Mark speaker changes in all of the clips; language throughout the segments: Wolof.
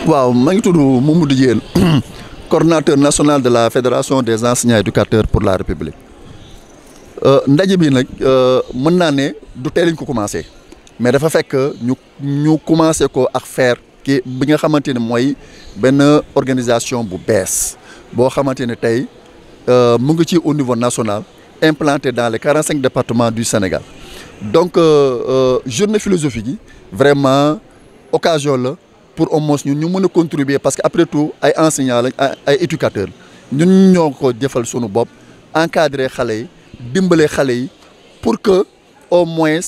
Speaker 1: waaw maa ngi tudd Mamadou Diène coordonnateur national de la fédération des enseignants éducateurs pour la République ndaje bi nag mën naa ne du tey lañ ko commencé mais dafa fekk ñu commencé ko ak faire ki bi nga xamante ne mooy benn organisation bu bees boo xamante ne tey mu ngi ci au niveau national implanté dans les 45 départements du Sénégal donc journée philosophique yi vraiment occasion la pour au moins ñun ñu mën a contribuer parce que après tout ay enseignants lañ ay éducateurs ñun ñoo ko jëfal sunu bopp encadrer xale yi dimbale xale yi pour que au moins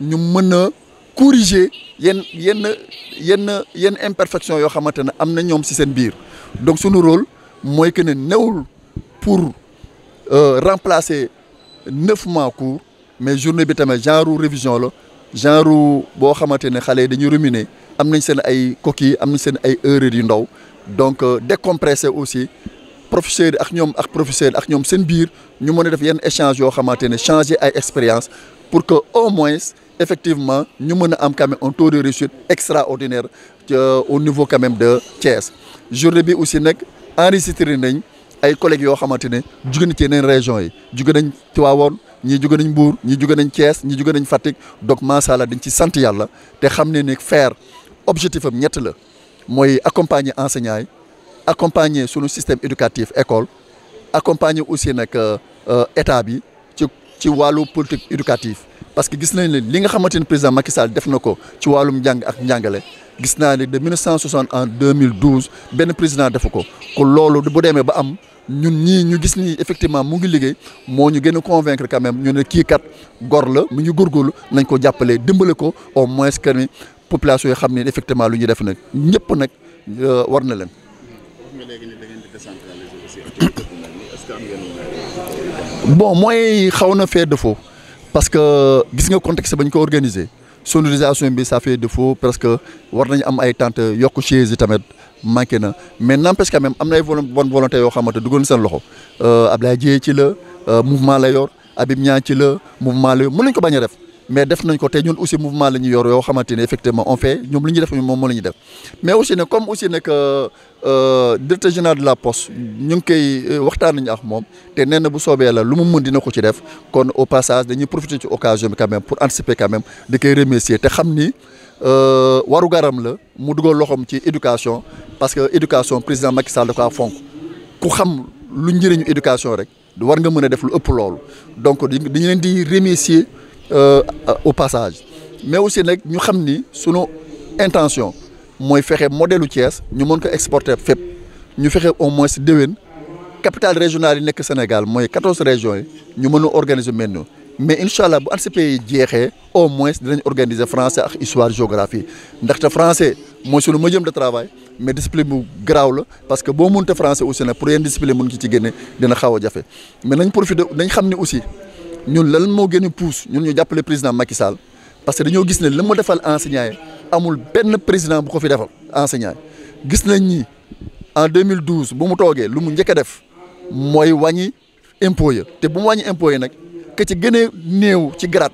Speaker 1: ñu mën a corriger yenn imperfection yoo xamante ne am na ñoom ci seen biir donc sunu rôle mooy que ne newul pour remplacer 9 mois cours mais journée bi tamit genre révision la genre boo xamante ne xale yi dañuy ruminer am nañ seen ay coquilles am nañ seen ay erreurs yu ndaw donc décompresser aussi professeurs yi ak professeurs ak ñoom seen biir ñu mën a def yenn échange yoo xamante ne changer ay expérience pour que au moins effectivement ñu mën a am quand même un taux de réussite extraordinaire au niveau quand même de Thiès. journée bi aussi nag enregistré nañ ay collègues yoo xamante ne jóge nañ ci yeneen régions yi jóge nañ Tivaouane ñii jóge nañ Mbour ñii jóge nañ Thiès ñii jóge nañ Fatick donc macha allah dañ ci sant yàlla te xam ne ne faire objectif am ñett la mooy accompagner enseignants yi accompagner sunu système éducatif école accompagner aussi nag état bi ci wàllu politique éducative parce que gis nañ ne li nga xamante ne président Macky Sall def na ko ci wàllum njàng ak njàngale gis naa ne de 1960 en 2012 benn président defu ko kon loolu bu demee ba am ñun ñii ñu gis ni effectivement mu ngi liggéey moo ñu gën a convaincre quand même ñu ne kii kat gor la mu ngi góorgóorlu nañ ko jàppale dimbale ko au moins que ni population yi xam ne effectivement lu ñuy def nag ñëpp nag war na leen. bon mooy xaw na fait défaut parce que gis nga contexte ba ñu ko organiser sonorisation bi ça fait défaut parce que war nañu am ay tentes yokk chaise yi tamit manqué na mais n'empêche quand même am na ay bonne volonté yoo xamante dugal seen loxo Ablaye Dieye ci la mouvement la yor Habib Niang ci la mouvement la yor mën nañ ko bañ a def mais def nañ ko te ñun aussi mouvement la ñu yor yoo xamante ne effectivement on fait ñoom li ñuy def moom la ñuy def mais aussi ne comme aussi nekk directeur général de la poste ñu ngi koy waxtaan nañu ak moom te nee na bu soobee la lu mu mën dina ko ci def kon au passage dañuy profiter ci occasion bi quand même pour anticiper quand même di koy remercier te xam ni waru garam la mu dugal loxoom ci éducation parce que éducation président Macky Sall da ko fonk ku xam lu njëriñu éducation rek war nga mën a def lu ëpp loolu donc dañu leen di remercier au passage mais aussi nag ñu xam ni sunu intention mooy fexe modèle u Thiès ñu mën ko exporter fépp ñu fexe au moins déwén capitale régionale yi nekk Sénégal mooy 14 régions yi ñu mën a organiser mel noonu mais incha allah bu ANSP yi jeexee au moins dinañ organiser français ak histoire géographie ndaxte français mooy sunu médium de travail mais discipline bu garaaw la parce que boo mënta français aussi nag pour yenn discipline mën ci génne dina xaw a jafe mais nañ profiter nañ xam ne aussi. ñun lan moo gën a pousse ñun ñu jàppale président Macky Sall parce que dañoo gis ne li mu defal enseignants yi amul benn président bu ko fi defal enseignants yi gis nañ ni en 2012 bu mu toogee lu mu njëkk a def mooy wàññi impôt ya te bu mu wàññi impôt yi nag que ci gën a néew ci grade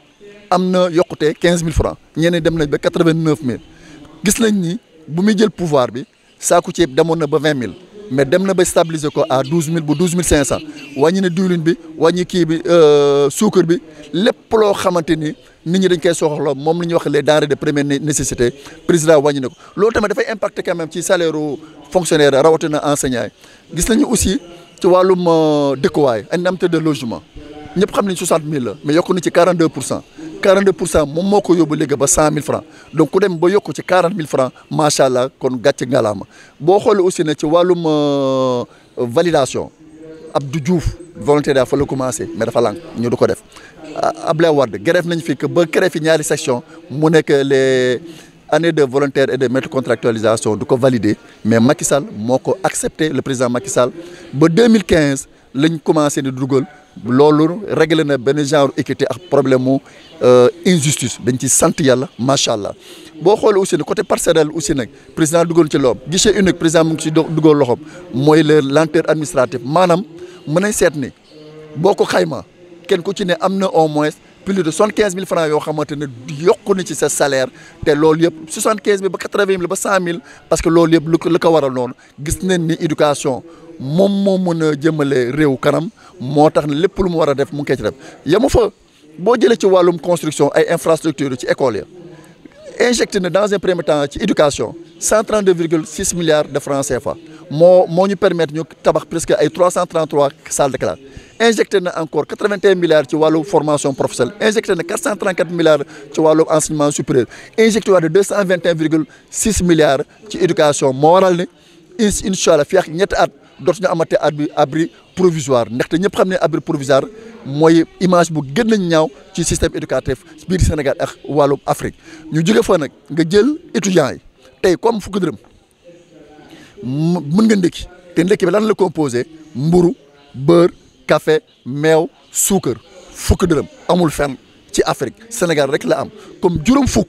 Speaker 1: am na yokkute 15000 francs ñeneen dem nañ ba 89000 gis nañ ni bu muy jël pouvoir bi saaku ceeb demoon na ba 20000. mais dem na ba stabiliser ko à 12000 ba 12500 wàññi na diwlin bi wàññi kii bi suukar bi lépp loo xamante ni nit ñi dañ koy soxla moom la ñuy wax les denrées de première nécessité président wàññi na ko loolu tamit dafay impacter quand même ci salaire fonctionnaire rawatina enseignants yi gis nañu aussi ci wàllum dëkkuwaay indemnité de logement ñëpp xam nañ 60000 la mais yokku na ci 42% moom moo ko yóbbu léegi ba 100000 francs donc ku dem ba yokku ci 40000 francs macha allah kon gàcce ngalaama boo xoolee aussi ne ci wàllum validation Abdou Diouf volontaire fa la commencé mais dafa lànk ñu du ko def Ablaye Wade grève nañ fi que ba créé fi ñaari section mu nekk les années de volontaire et de maître contractualisation du ko valider mais Macky Sall moo ko accepté le président Macky Sall ba 2015 lañ commencé di dugal. loolu réglé na benn genre équité ak problème mu injustice dañ ci sant yàlla macha allah boo xoolee aussi ne côté parcelle aussi nag président dugal ci loom guichet unique président mu ngi ci dugal loxoom mooy le lenteur administrative maanaam mën nañ seet ni boo ko xayma kenn ku ci ne am na au moins plus de 75 000 francs yoo xamante ne yokku na ci sa salaire te loolu yëpp 75 000 ba 80 000 ba 100 000 parce que loolu yëpp lu ko waral noonu gis nañ ni éducation moom moo mën a jëmale réew kanam moo tax ne lépp lu mu war a def mu ngi koy ci def yamu fa boo jëlee ci wàllum construction ay infrastructures ci école ya injecté na dans un premier temps ci éducation 132,6 milliards de francs CFA moo ñu permettre ñu tabax presque ay 333 salles de classe injecté na encore 81 milliards ci wàllu formation professionnelle injecté na 434 milliards ci wàllu enseignement supérieur injecté waat de 221,6 milliards ci éducation moo waral ne incha allah fii ak ñetti at dootuñu amate abri provisoire ndaxte ñëpp xam ne abri provisoire mooy image bu gën a ñaaw ci système éducatif biir Sénégal ak wàllu Afrique ñu jóge fa nag nga jël étudiants yi tey comme fukki dërëm mën nga ndékki te ndékki bi lan la composé mburu beurre café meew suukar fukki dërëm amul fenn ci Afrique Sénégal rek la am comme juróom fukk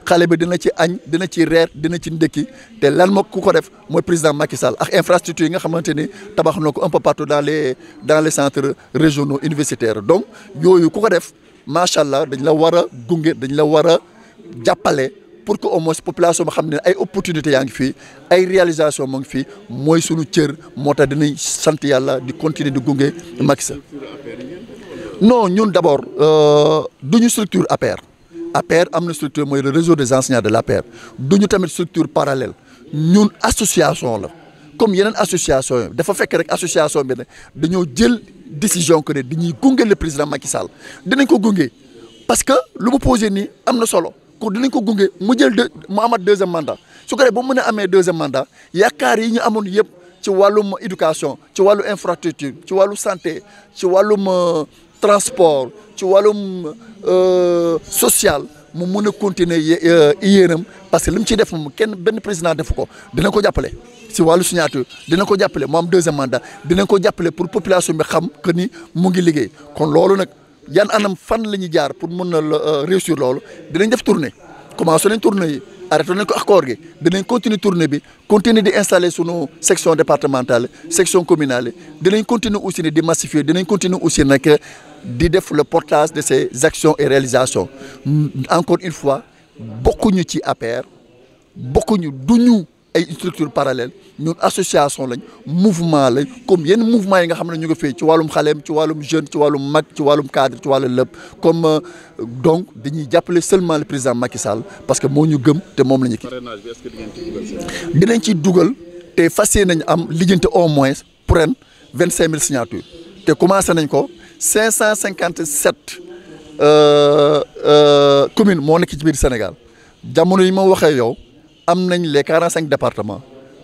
Speaker 1: xale bi dina ci añ dina ci reer dina ci ndékki te lan moo ku ko def mooy président Macky Sall ak infrastructure yi nga xamante ni tabax na ko un peu partout dans les centres régionaux universitaires donc yooyu ku ko def macha allah dañ la war a gunge dañ la war a jàppale pour que au moins population ba xam ne ay opportunités yaa ngi fii ay réalisation moo ngi fii mooy sunu cër moo tax dinañ sant yàlla di continuer di gunge Macky Sall non ñun d' abord duñu structure APR. APR am na structure mooy le réseau des enseignants de l'APR du ñu tamit structure parallèle ñun association la comme yeneen association yi dafa fekk rek association bi ne dañoo jël décision que ne dañuy gunge le président Macky Sall dinañ ko gunge parce que lu mu posé nii am na solo ko dinañ ko gunge mu jël mu amat deuxième mandat su ko defee ba mu mën a amee deuxième mandat yaakaar yi ñu amoon yëpp ci wàllum éducation ci wàllu infrastructure ci wàllu santé ci wàllum transport ci wàllum social mu mën a continuer yéenam parce que li mu ciy def moom benn président defu ko dina ko jàppale si wàllu signature dina ko jàppale mu am deuxième mandat dina ko jàppale pour population bi xam que ni mu ngi liggéey kon loolu nag yan anam fan la ñuy jaar pour mën a réussir loolu dinañ def tournée commencé nañ tournée yi arrêté nañ ko accord gi dinañ continuer tournée bi continuer di installer sunu section départementale section communale dinañ continuer aussi ne di massifier dinañ continuer aussi nag di def le portage de ces actions et réalisations encore une fois bokkuñu ci APR bokkuñu duñu ay structure parallèle ñun association lañ mouvement lañ comme yenn mouvement yi nga xam ne ñu ngi fii ci wàllum xaleem ci wàllum jeune ci wàllum mag ci wàllum cadre ci wàllum lépp comme donc dañuy jàppale seulement le président Macky Sall parce que moo ñu gëm te moom la ñu kii dinañ ci dugal te fas yéene nañ am lijjanti au moins pour ren 25 000 signatures te commencé nañ ko 557 communes moo nekk ci biir Sénégal jamono yi ma waxee yow am nañ les 45 départements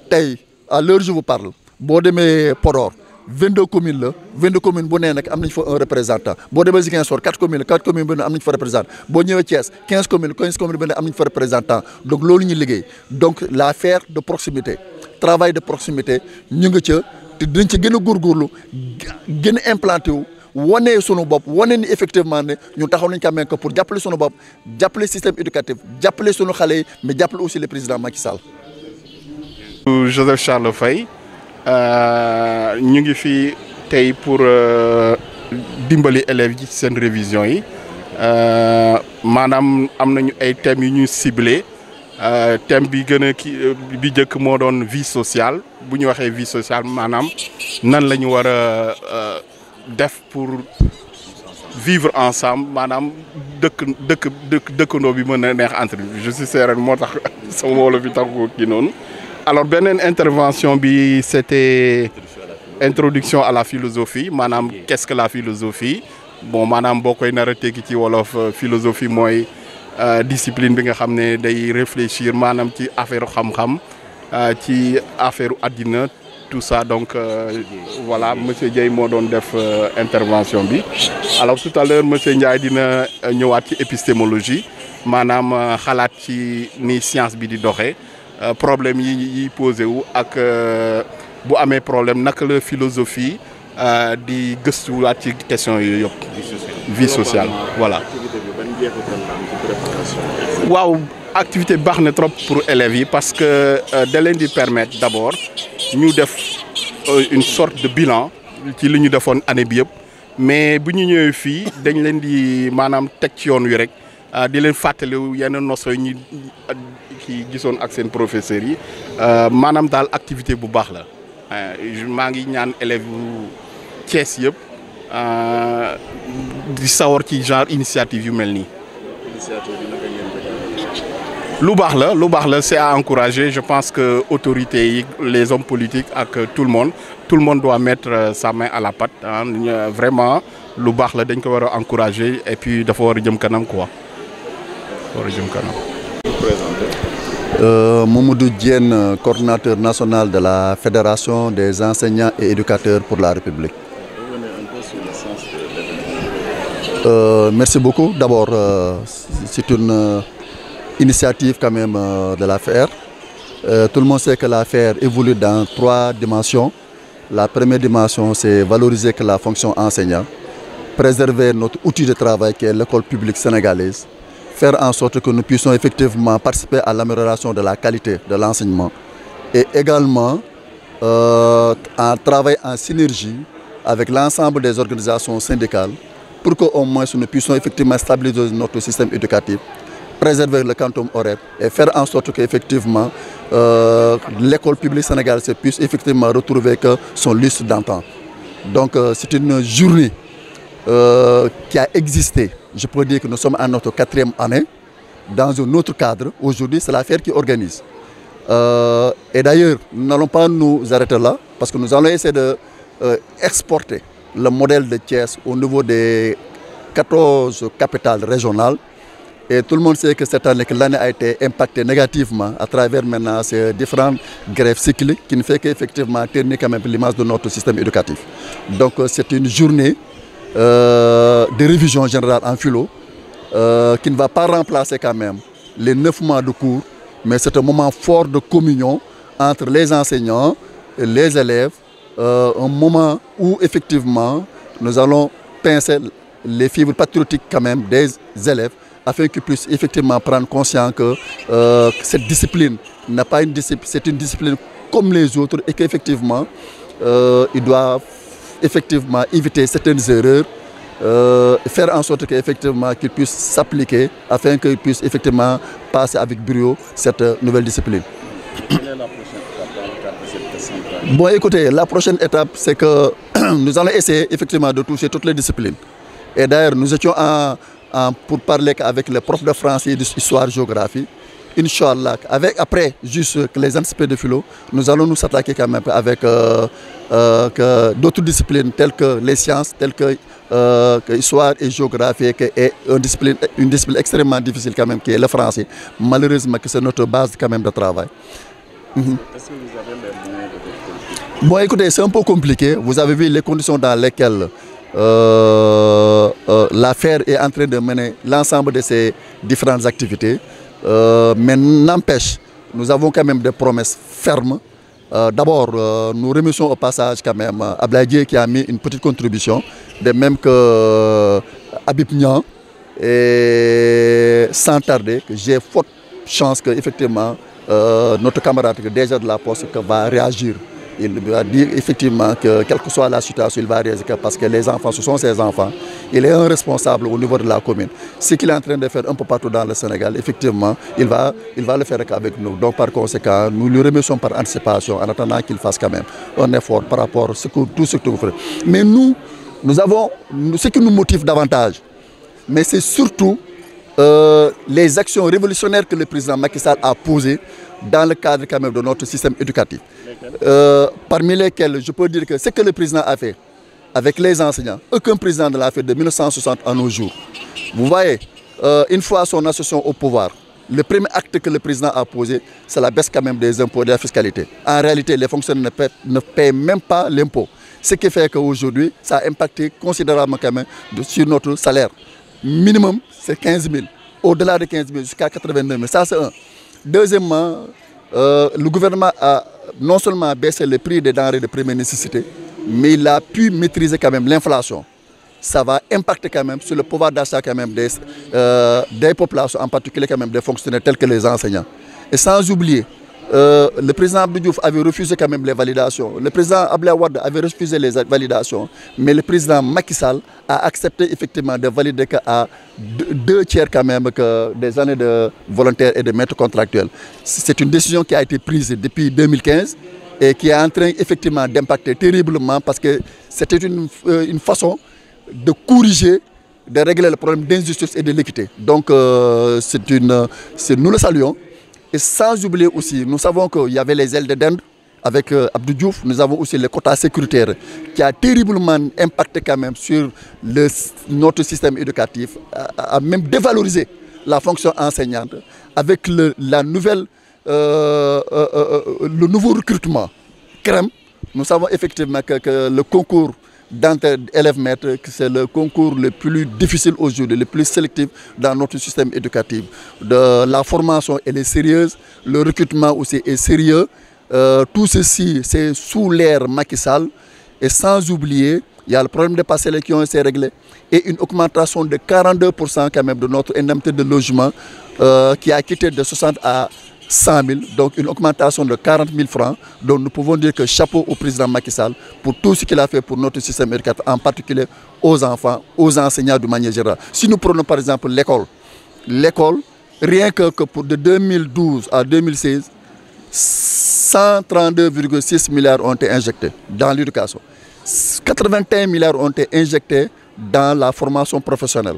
Speaker 1: tey à l'heure je vous parle boo demee Podor 22 communes la 22 communes bu nee nag am nañ fa un représentant boo demee Ziguinchor 4 communes bu ne am nañ fa représentant boo ñëwee Thiès 15 communes bu ne am nañ fa représentant donc loolu ñu liggéey donc l'affaire de proximité travail de proximité ñu ngi ca te dinañ ca gën a góorgóorlu gën a implanté wu wane sunu bopp wane ni effectivement ne ñu taxaw nañ quand même que pour jàppale sunu bopp jàppale système éducatif jàppale sunu xale yi mais jàppale aussi le président Macky Sall.
Speaker 2: Joseph Charles Faye ñu ngi fi tey pour dimbali élèves yi ci seen révision yi maanaam am nañu ay thèmes yu ñu ciblé thème bi gën a bi njëkk moo doon vie sociale bu ñu waxee vie sociale maanaam nan la ñu war a def pour vivre ensemble maanaam dëkkandoo bi mën a neex entre je suis séeréer moo tax sama wolof bi tax ko kii noonu. alors beneen intervention bi c'était introduction à la philosophie maanaam qu'est-ce que la philosophie bon maanaam boo koy nar a tekki ci wolof philosophie mooy discipline bi nga xam ne day réfléchir maanaam ci affaire xam-xam ci affaire àddina tout ça donc voilà monsieur Dieye moo doon def intervention bi alors tout à l'heure monsieur Ndiaye dina ñëwaat ci épistémologie maanaam xalaat ci ni science bi di doxee problème yi posé wu ak bu amee problème naka la philosophie di gëstuwaat ci question yooyu yëpp vie sociale voilà waaw activité baax na trop pour élèves yi parce que da leen di permettre d'abord ñu def une sorte de bilan ci li ñu defoon année bi yëpp mais bu ñu ñëwee fii dañ leen di maanaam teg ci yoon wi rek di leen fàttali yenn noso ñi kii gisoon ak seen professeurs yi maanaam daal activité bu baax la maa ngi ñaan élèves yu Thiès yëpp di sawar ci genre initiative yu mel nii. lu baax la c'est à encourager. Je pense que autorités yi les hommes politiques ak tout le monde doit mettre sa main à la pâte vraiment lu baax la dañ ko war a encourager et puis dafa war a jëm kanam quoi war a jëm kanam.
Speaker 1: Mamadou Diène, coordinateur national de la Fédération des enseignants et éducateurs pour la République. Merci beaucoup. D'abord, c'est une initiative quand même de la FER. Tout le monde sait que la FER évolue dans 3 dimensions. La première dimension, c'est valoriser que la fonction enseignant, préserver notre outil de travail qui est l'école publique sénégalaise, faire en sorte que nous puissions effectivement participer à l'amélioration de la qualité de l'enseignement et également en travailler en synergie avec l'ensemble des organisations syndicales pour qu'au moins nous puissions effectivement stabiliser notre système éducatif, préserver le quantum horaire et faire en sorte qu'effectivement l'école publique sénégalaise puisse effectivement retrouver que son lustre d'antan. Donc c'est une journée qui a existé. Je peux dire que nous sommes à notre 4e année dans un autre cadre. Aujourd'hui, c'est la FER qui organise. Et d'ailleurs, nous n'allons pas nous arrêter là parce que nous allons essayer d'exporter le modèle de Thiès au niveau des 14 capitales régionales. Et tout le monde sait que cette année, l'année a été impactée négativement à travers maintenant ces différentes grèves cycliques qui ne fait qu'effectivement tenir quand même l'image de notre système éducatif. Donc c'est une journée de révision générale en philo qui ne va pas remplacer quand même les 9 mois de cours, mais c'est un moment fort de communion entre les enseignants et les élèves, un moment où effectivement nous allons pincer les fibres patriotiques quand même des élèves afin qu'ils puissent effectivement prendre conscience que cette discipline n'est pas une discipline, c'est une discipline comme les autres et qu'effectivement ils doivent effectivement éviter certaines erreurs, faire en sorte qu'effectivement qu'ils puissent s'appliquer afin qu'ils puissent effectivement passer avec brio cette nouvelle discipline.
Speaker 3: Quelle est la prochaine étape dans le cadre de cette décentralisation?
Speaker 1: Bon, écoutez, la prochaine étape, c'est que nous allons essayer effectivement de toucher toutes les disciplines. Et d'ailleurs, nous étions pour parler avec les profs de français, d'histoire, géographie. Inch'Allah, après juste les anticipés de philo, nous allons nous attaquer quand même avec d'autres disciplines telles que les sciences, telles que histoire et géographie, et une discipline extrêmement difficile quand même qui est le français. Malheureusement, c'est notre base quand même de travail.
Speaker 3: Est-ce que vous avez les moyens de votre politique?
Speaker 1: Bon, écoutez, c'est un peu compliqué. Vous avez vu les conditions dans lesquelles l'affaire est en train de mener l'ensemble de ces différentes activités. Mais n'empêche, nous avons quand même des promesses fermes. D'abord, nous remercions au passage quand même Ablaye qui a mis une petite contribution, de même que Habib Niang, et sans tarder, j'ai forte chance qu'effectivement notre camarade déjà de la Poste va réagir. Il va dire effectivement que quelle que soit la situation, il va réagir parce que les enfants, ce sont ses enfants. Il est un responsable au niveau de la commune. Ce qu'il est en train de faire un peu partout dans le Sénégal, effectivement, il va le faire avec nous. Donc par conséquent, nous lui remercions par anticipation en attendant qu'il fasse quand même un effort par rapport à tout ce que vous faites. Mais nous avons ce qui nous motive davantage, mais c'est surtout les actions révolutionnaires que le président Macky Sall a posées dans le cadre quand même de notre système éducatif. Parmi lesquels, je peux dire que ce que le président a fait avec les enseignants, aucun président ne l'a fait de 1960 à nos jours. Vous voyez, une fois son association au pouvoir, le premier acte que le président a posé, c'est la baisse quand même des impôts et de la fiscalité. En réalité, les fonctionnaires ne paient même pas l'impôt. Ce qui fait qu'aujourd'hui, ça a impacté considérablement quand même sur notre salaire. Minimum, c'est 15 000. Au-delà de 15 000, jusqu'à 89 000. Ça, c'est un. Deuxièmement, le gouvernement a non seulement baissé le prix des denrées de première nécessité, mais il a pu maîtriser quand même l'inflation. Ça va impacter quand même sur le pouvoir d'achat quand même des populations, en particulier quand même des fonctionnaires tels que les enseignants. Et sans oublier le président Abdou Diouf avait refusé quand même les validations. Le président Abdoulaye Wade avait refusé les validations. Mais le président Macky Sall a accepté effectivement de valider qu'à 2 tiers quand même que des années de volontaires et de maîtres contractuels. C'est une décision qui a été prise depuis 2015 et qui est en train effectivement d'impacter terriblement parce que c'était une façon de corriger, de régler le problème d'injustice et de l'équité. Donc nous le saluons. Et sans oublier aussi, nous savons qu'il y avait les ailes de dinde avec Abdou Diouf. Nous avons aussi les quotas sécuritaires qui a terriblement impacté quand même sur notre système éducatif, a même dévalorisé la fonction enseignante avec le nouveau recrutement CREM. Nous savons effectivement que le concours d'entrée élève-maître, c'est le concours le plus difficile aujourd'hui, le plus sélectif dans notre système éducatif. La formation, elle est sérieuse, le recrutement aussi est sérieux. Tout ceci, c'est sous l'ère Macky Sall. Et sans oublier, il y a le problème des parcelles qui ont été réglés et une augmentation de 42% quand même de notre indemnité de logement qui a quitté de 60 à 100 000, donc une augmentation de 40 000 francs. Donc nous pouvons dire que chapeau au président Macky Sall pour tout ce qu'il a fait pour notre système éducatif, en particulier aux enfants, aux enseignants de manière générale. Si nous prenons par exemple l'école, rien que pour de 2012 à 2016, 132,6 milliards ont été injectés dans l'éducation. 81 milliards ont été injectés dans la formation professionnelle.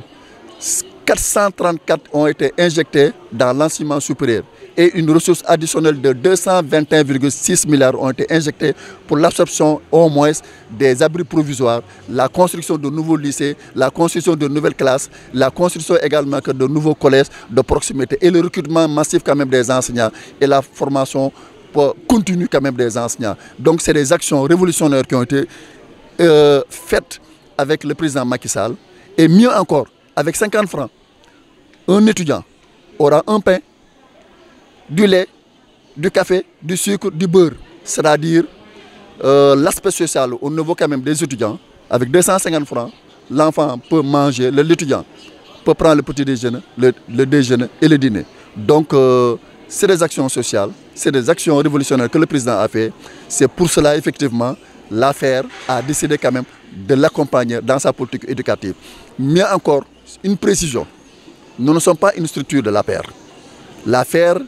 Speaker 1: 434 ont été injectés dans l'enseignement supérieur et une ressource additionnelle de 221,6 milliards ont été injectés pour l'absorption au moins des abris provisoires, la construction de nouveaux lycées, la construction de nouvelles classes, la construction également de nouveaux collèges de proximité et le recrutement massif quand même des enseignants et la formation continue quand même des enseignants. Donc c'est des actions révolutionnaires qui ont été faites avec le président Macky Sall et mieux encore, avec 50 francs, un étudiant aura un pain, du lait, du café, du sucre, du beurre. C'est-à-dire l'aspect social au niveau quand même des étudiants. Avec 250 francs, l'enfant peut manger, l'étudiant peut prendre le petit déjeuner, le déjeuner et le dîner. Donc c'est des actions sociales, c'est des actions révolutionnaires que le président a fait. C'est pour cela effectivement l'affaire a décidé quand même de l'accompagner dans sa politique éducative. Mais encore, une précision, nous ne sommes pas une structure de l'APR. L'APR,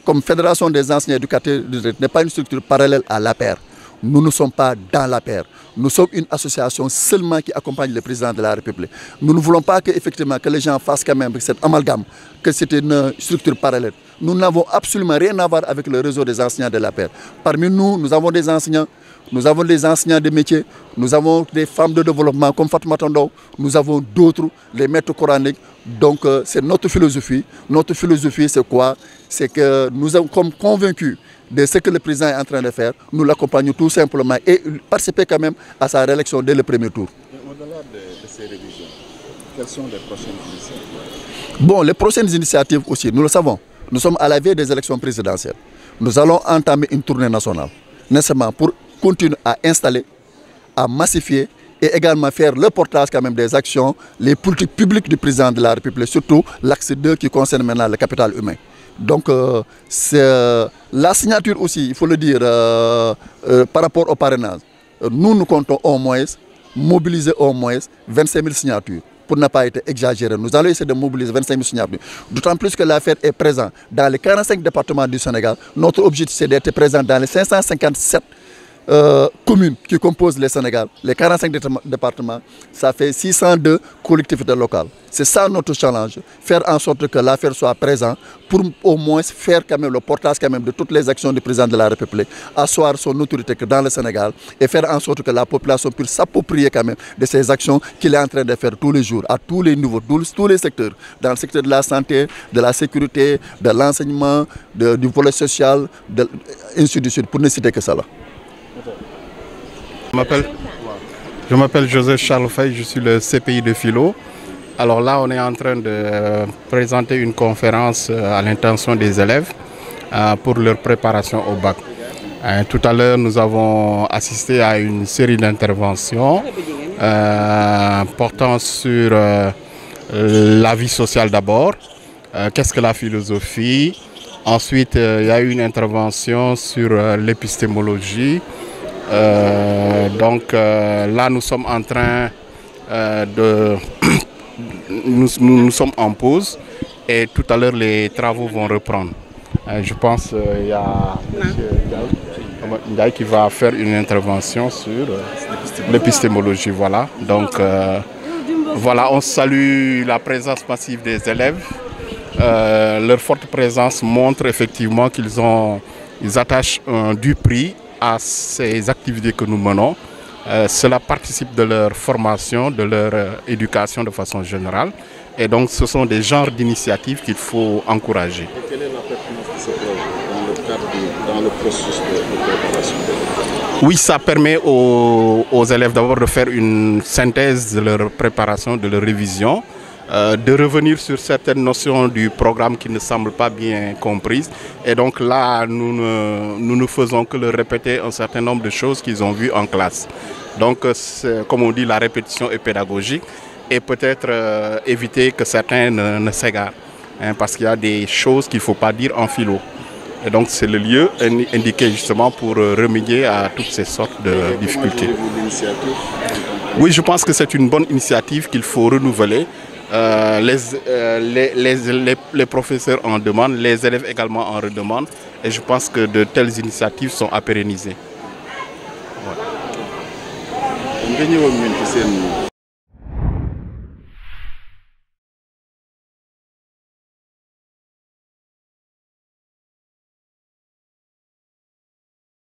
Speaker 1: comme Fédération des enseignants éducatifs, n'est pas une structure parallèle à l'APR. Nous ne sommes pas dans l'APR. Nous sommes une association seulement qui accompagne le président de la République. Nous ne voulons pas que les gens fassent quand même cet amalgame, que c'est une structure parallèle. Nous n'avons absolument rien à voir avec le réseau des enseignants de l'APR. Parmi nous, nous avons des enseignants. Nous avons des enseignants de métiers, nous avons des femmes de développement comme Fatma Tando, nous avons d'autres, les maîtres coraniques. Donc c'est notre philosophie. Notre philosophie c'est quoi? C'est que nous sommes convaincus de ce que le président est en train de faire. Nous l'accompagnons tout simplement et participer quand même à sa réélection dès le premier tour.
Speaker 3: Au-delà de ces révisions, quelles sont les prochaines initiatives?
Speaker 1: Bon, les prochaines initiatives aussi, nous le savons. Nous sommes à la veille des élections présidentielles. Nous allons entamer une tournée nationale, nécessairement pour continuer à installer, à massifier et également faire le portage quand même des actions, les politiques publiques du président de la République, surtout l'axe 2 qui concerne maintenant le capital humain. Donc c'est la signature aussi, il faut le dire, par rapport au parrainage. Nous comptons au moins mobiliser au moins 25 000 signatures pour ne pas être exagéré. Nous allons essayer de mobiliser 25 000 signatures. D'autant plus que l'affaire est présente dans les 45 départements du Sénégal. Notre objectif c'est d'être présent dans les 557 communes qui composent le Sénégal, les 45 départements, ça fait 602 collectivités locales. C'est ça notre challenge, faire en sorte que l'affaire soit présente pour au moins faire quand même le portage quand même de toutes les actions du président de la République, asseoir son autorité dans le Sénégal et faire en sorte que la population puisse s'approprier quand même de ces actions qu'il est en train de faire tous les jours, à tous les niveaux, tous les secteurs, dans le secteur de la santé, de la sécurité, de l'enseignement, du volet social, ainsi de suite, pour ne citer que ça là.
Speaker 2: Je m'appelle Joseph Charles Faye, je suis le CPI de Philo. Alors là, on est en train de présenter une conférence à l'intention des élèves pour leur préparation au bac. Tout à l'heure, nous avons assisté à une série d'interventions portant sur la vie sociale d'abord, qu'est-ce que la philosophie, Ensuite, il y a eu une intervention sur l'épistémologie. Donc là, nous sommes en train de... nous sommes en pause et tout à l'heure, les travaux vont reprendre. Je pense qu'il y a M. Ndiaye qui va faire une intervention sur l'épistémologie. Voilà. Donc, voilà, on salue la présence massive des élèves. Leur forte présence montre effectivement qu'ils attachent un dû prix à ces activités que nous menons. Cela participe de leur formation, de leur éducation de façon générale. Et donc ce sont des genres d'initiatives qu'il faut encourager.
Speaker 3: Et quelle est la pertinence de ce projet dans le processus de préparation?
Speaker 2: Oui, ça permet aux élèves d'abord de faire une synthèse de leur préparation, de leur révision, de revenir sur certaines notions du programme qui ne semblent pas bien comprises. Et donc là, nous ne faisons que leur répéter un certain nombre de choses qu'ils ont vues en classe. Donc, comme on dit, la répétition est pédagogique et peut-être éviter que certains ne s'égarent. Hein, parce qu'il y a des choses qu'il ne faut pas dire en philo. Et donc c'est le lieu indiqué justement pour remédier à toutes ces sortes de difficultés. Oui, je pense que c'est une bonne initiative qu'il faut renouveler. Les professeurs en demandent, les élèves également en redemandent. Et je pense que de telles initiatives sont à pérenniser. Ouais.